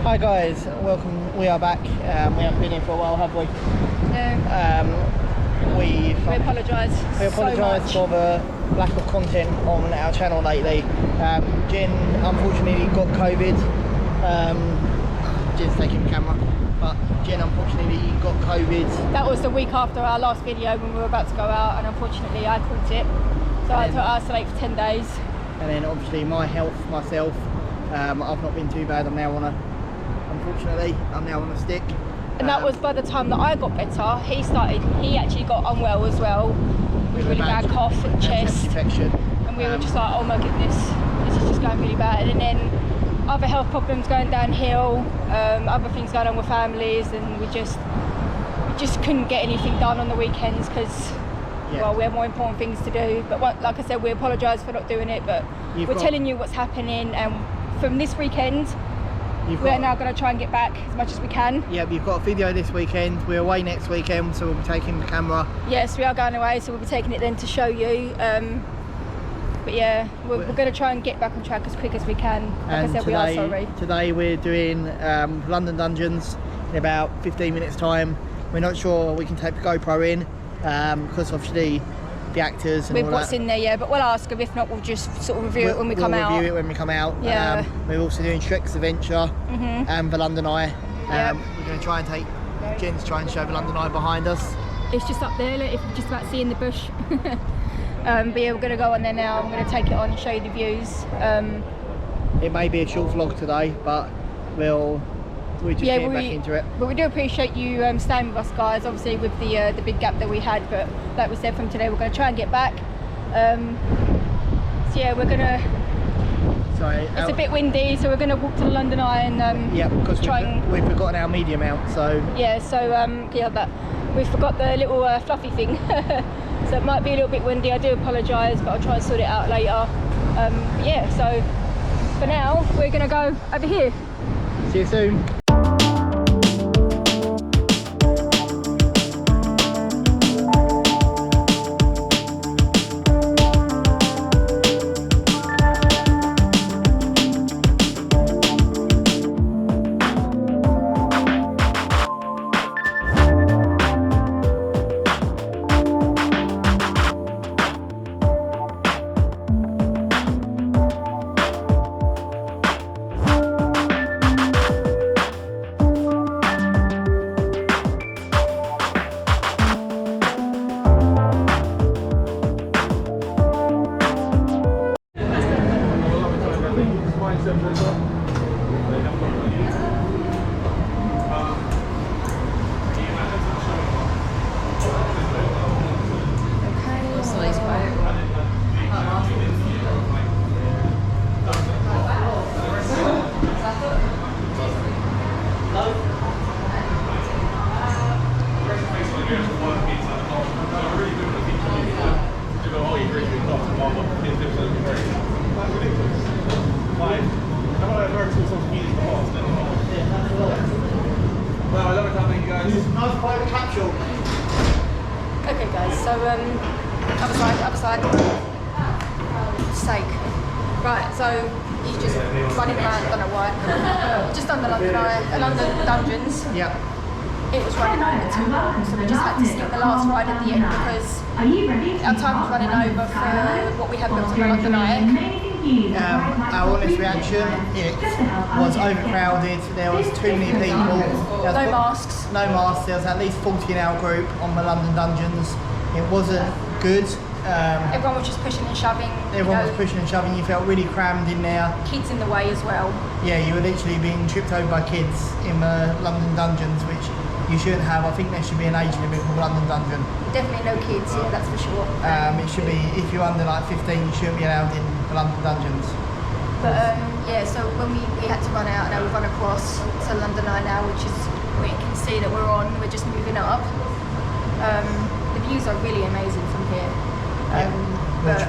Hi guys, welcome. We are back. We haven't been here for a while, have we? No. We apologise. We apologise for the lack of content on our channel lately. Jen unfortunately got COVID. Jen's taking the camera, but Jen unfortunately got COVID. That was the week after our last video when we were about to go out, and unfortunately I caught it. So I had to isolate for 10 days. And then obviously my health, myself, I've not been too bad. I'm now on a stick. And that was by the time that I got better. He actually got unwell as well, with really bad cough and chest infection. And we were just like, oh my goodness, this is just going really bad. And then other health problems going downhill, other things going on with families, and we just couldn't get anything done on the weekends because well, we have more important things to do. But like I said, we apologise for not doing it, but we're telling you what's happening. And from this weekend, we're now going to try and get back as much as we can. Yeah, you've got a video this weekend. We're away next weekend, so we'll be taking the camera. Yes, we are going away, so we'll be taking it then to show you. But yeah, we're going to try and get back on track as quick as we can. Like I said, we are sorry. Today we're doing London Dungeons in about 15 minutes time. We're not sure we can take the GoPro in because obviously the actors and with all what's that. In there, yeah, but we'll ask them. If not, we'll just sort of review it when we come out. We'll review it when we come out. Yeah. We're also doing Shrek'sAdventure and the London Eye. We're going to try and take Jen's try and show the London Eye behind us. It's just up there, look, if you're just about seeing the bush. But yeah, we're going to go on there now. I'm going to take it on and show you the views. It may be a short vlog today, but we're just getting back into it. But we do appreciate you staying with us, guys, obviously with the big gap that we had, but like we said, from today we're going to try and get back. So yeah, we're going to... Sorry, it's a bit windy, so we're going to walk to the London Eye and yeah, because we've forgotten our media mount, so... Yeah, so yeah, but we forgot the little fluffy thing. So it might be a little bit windy, I do apologise, but I'll try and sort it out later. Yeah, so for now, we're going to go over here. See you soon. Okay guys, so other side. Sake. Right, so he's just running around, I don't know why. Just done the London Dungeons. Yep. It was running over too long, so we just had to skip the last ride at the end because our time was running over for what we had booked on the London Eye. Our honest reaction, it was overcrowded, there was too many people. No masks. No masks, there was at least 40 in our group on the London Dungeons. It wasn't good. Everyone was just pushing and shoving. Everyone was pushing and shoving, you felt really crammed in there. Kids in the way as well. Yeah, you were literally being tripped over by kids in the London Dungeons, which you shouldn't have. I think there should be an age limit for the London Dungeon. Definitely no kids, yeah, that's for sure. It should be, if you're under like 15, you shouldn't be allowed in the London Dungeons. But yeah, so when we had to run out, now we've run across to London Eye now, which is where you can see that we're on, we're just moving up. The views are really amazing from here.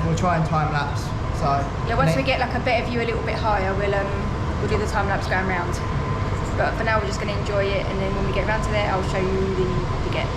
We'll try and time lapse. So yeah, once we get like a better view a little bit higher, we'll do the time lapse going round. But for now, we're just going to enjoy it, and then when we get around to there, I'll show you the get.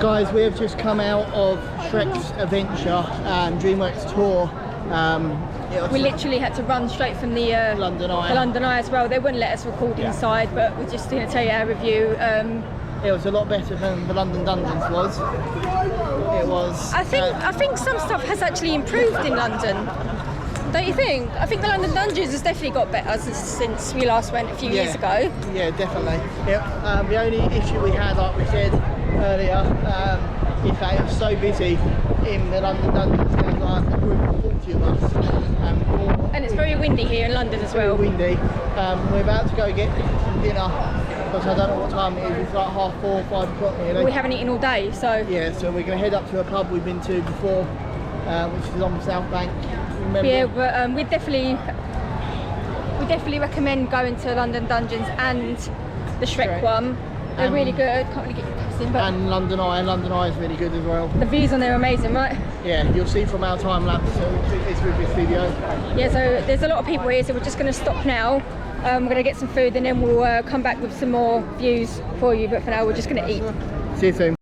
guys, we have just come out of Shrek's Adventure DreamWorks tour. We literally had to run straight from the London Eye. The London Eye as well. They wouldn't let us record inside, but we're just going to tell you our review. It was a lot better than the London Dungeons was. It was. I think some stuff has actually improved in London. Don't you think? I think the London Dungeons has definitely got better since we last went a few years ago. Yeah, definitely. Yeah, the only issue we had, like we said earlier, is that it was so busy in the London Dungeons. There was like a group of 40 of us. And it's very windy here in London as well. Very windy. We're about to go get some dinner, because I don't know what time it is. It's like 4:30, 5 o'clock nearly. We haven't eaten all day, so... Yeah, so we're going to head up to a pub we've been to before, which is on the South Bank. Remember? Yeah, but we definitely recommend going to London Dungeons and the Shrek one. They're really good. Can't really get your cups in, but... And London Eye is really good as well. The views on there are amazing, right? Yeah, you'll see from our time lapse, so it's with this video. Yeah, so there's a lot of people here, so we're just going to stop now. We're going to get some food and then we'll come back with some more views for you, but for now we're just going to eat. See you soon.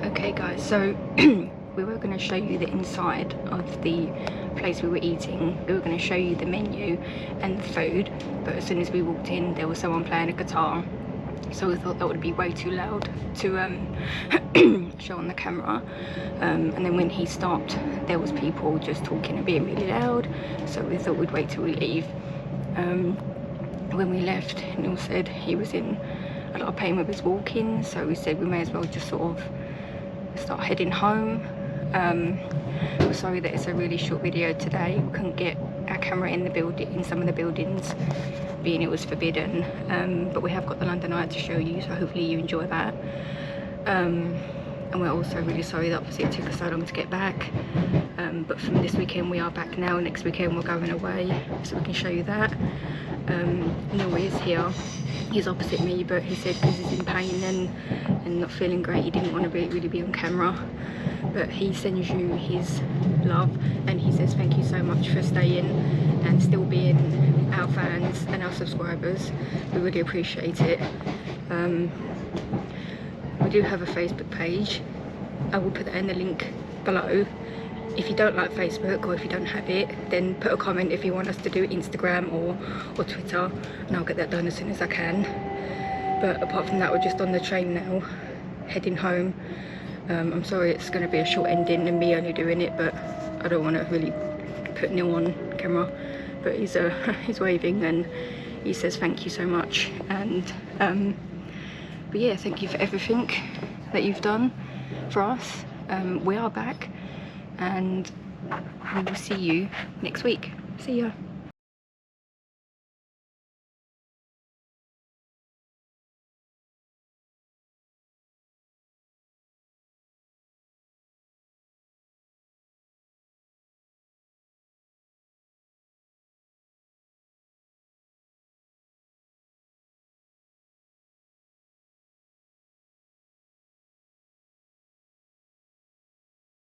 Okay guys, so we were going to show you the inside of the place we were eating. We were going to show you the menu and the food, but as soon as we walked in there was someone playing a guitar, so we thought that would be way too loud to show on the camera, and then when he stopped there was people just talking and being really loud, so we thought we'd wait till we leave. When we left, Neil said he was in a lot of pain with his walking, so we said we may as well just sort of start heading home. We're sorry that it's a really short video today. We couldn't get our camera in the building, in some of the buildings, being it was forbidden, but we have got the London Eye to show you, so hopefully you enjoy that. And we're also really sorry that obviously it took us so long to get back, but from this weekend we are back now. Next weekend we're going away, so we can show you that. Neil is here, he's opposite me, but he said because he's in pain and not feeling great, he didn't want to really be on camera, but he sends you his love and he says thank you so much for staying and still being our fans and our subscribers. We really appreciate it. We do have a Facebook page. I will put that in the link below. If you don't like Facebook, or if you don't have it, then put a comment if you want us to do Instagram or Twitter, and I'll get that done as soon as I can. But apart from that, we're just on the train now, heading home. I'm sorry it's going to be a short ending and me only doing it, but I don't want to really put Neil on camera. But he's waving and he says thank you so much, and but yeah, thank you for everything that you've done for us. We are back and we will see you next week. See ya.